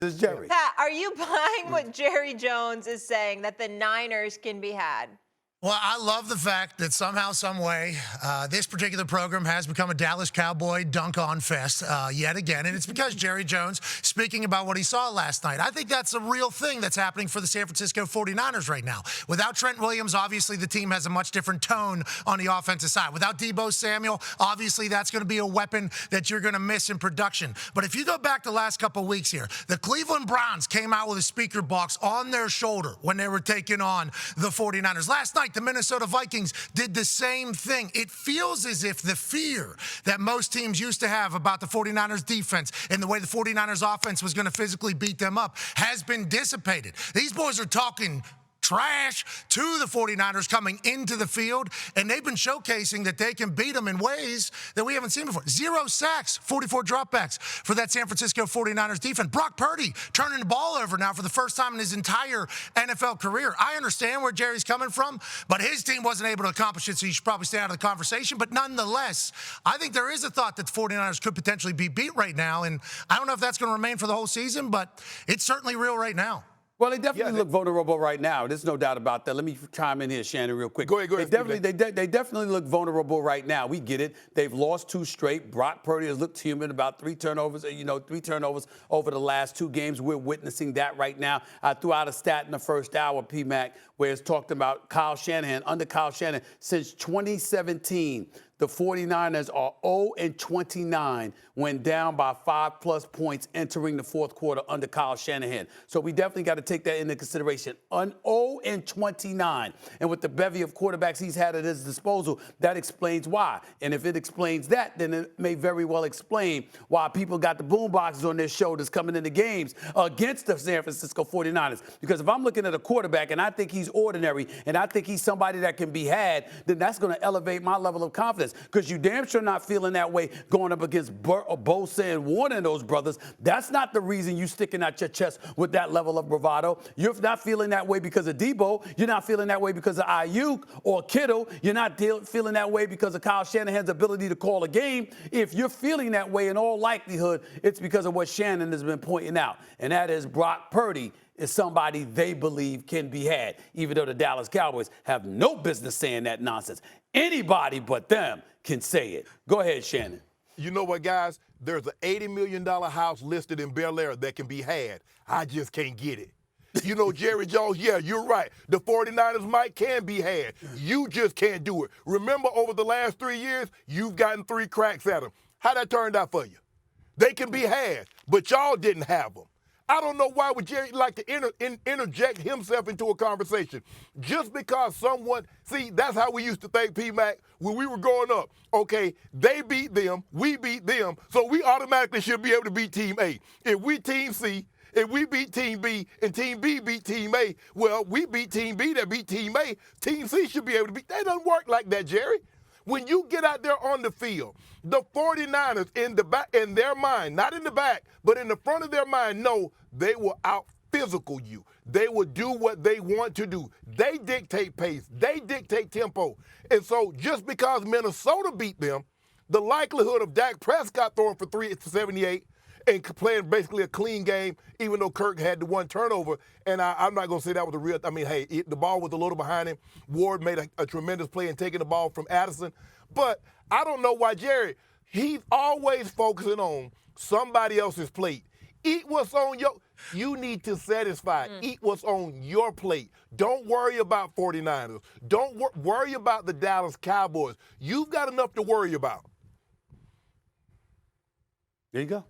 This is Jerry. Pat, are you buying what Jerry Jones is saying, that the Niners can be had? Well, I love the fact that somehow, some way, this particular program has become a Dallas Cowboy dunk-on fest yet again. And it's because Jerry Jones speaking about what he saw last night. I think that's a real thing that's happening for the San Francisco 49ers right now. Without Trent Williams, obviously the team has a much different tone on the offensive side. Without Deebo Samuel, obviously that's going to be a weapon that you're going to miss in production. But if you go back the last couple of weeks here, the Cleveland Browns came out with a speaker box on their shoulder when they were taking on the 49ers. Last night, the Minnesota Vikings did the same thing. It feels as if the fear that most teams used to have about the 49ers defense and the way the 49ers offense was going to physically beat them up has been dissipated. These boys are talking trash to the 49ers coming into the field, and they've been showcasing that they can beat them in ways that we haven't seen before. 0 sacks, 44 dropbacks for that San Francisco 49ers defense. Brock Purdy turning the ball over now for the first time in his entire NFL career. I understand where Jerry's coming from, but his team wasn't able to accomplish it, so you should probably stay out of the conversation. But nonetheless, I think there is a thought that the 49ers could potentially be beat right now, and I don't know if that's going to remain for the whole season, but it's certainly real right now. Well, they definitely look vulnerable right now. There's no doubt about that. Let me chime in here, Shannon, real quick. Go ahead. They definitely look vulnerable right now. We get it. They've lost 2 straight. Brock Purdy has looked human, about 3 turnovers, 3 turnovers over the last 2 games. We're witnessing that right now. I threw out a stat in the first hour, PMAC, where it's talked about Kyle Shanahan. Under Kyle Shanahan, since 2017, the 49ers are 0-29 when down by 5+ points entering the fourth quarter under Kyle Shanahan. So we definitely got to take that into consideration. 0-29. And with the bevy of quarterbacks he's had at his disposal, that explains why. And if it explains that, then it may very well explain why people got the boom boxes on their shoulders coming into games against the San Francisco 49ers. Because if I'm looking at a quarterback and I think he's ordinary and I think he's somebody that can be had, then that's going to elevate my level of confidence. Because you damn sure not feeling that way going up against Bosa and Warner and those brothers. That's not the reason you sticking out your chest with that level of bravado. You're not feeling that way because of Debo. You're not feeling that way because of Ayuk or Kittle. You're not feeling that way because of Kyle Shanahan's ability to call a game. If you're feeling that way, in all likelihood, it's because of what Shannon has been pointing out, and that is Brock Purdy is somebody they believe can be had, even though the Dallas Cowboys have no business saying that nonsense. Anybody but them can say it. Go ahead, Shannon. You know what, guys? There's an $80 million house listed in Bel Air that can be had. I just can't get it. You know, Jerry Jones, yeah, you're right. The 49ers can be had. You just can't do it. Remember, over the last 3 years, you've gotten 3 cracks at them. How that turned out for you? They can be had, but y'all didn't have them. I don't know why would Jerry like to interject himself into a conversation. Just because someone, see, that's how we used to think, P-Mac, when we were growing up. Okay, they beat them, we beat them, so we automatically should be able to beat Team A. If we Team C, if we beat Team B and Team B beat Team A, well, we beat Team B that beat Team A. Team C should be able to beat. That doesn't work like that, Jerry. When you get out there on the field, the 49ers in the back, in their mind, not in the back, but in the front of their mind, know they will out-physical you. They will do what they want to do. They dictate pace. They dictate tempo. And so just because Minnesota beat them, the likelihood of Dak Prescott throwing for 378 and playing basically a clean game, even though Kirk had the 1 turnover, and I'm not going to say that was a real, I mean, hey, the ball was a little behind him. Ward made a tremendous play in taking the ball from Addison. But I don't know why Jerry, he's always focusing on somebody else's plate. Eat what's on you need to satisfy. Eat what's on your plate. Don't worry about 49ers. Don't worry about the Dallas Cowboys. You've got enough to worry about. There you go.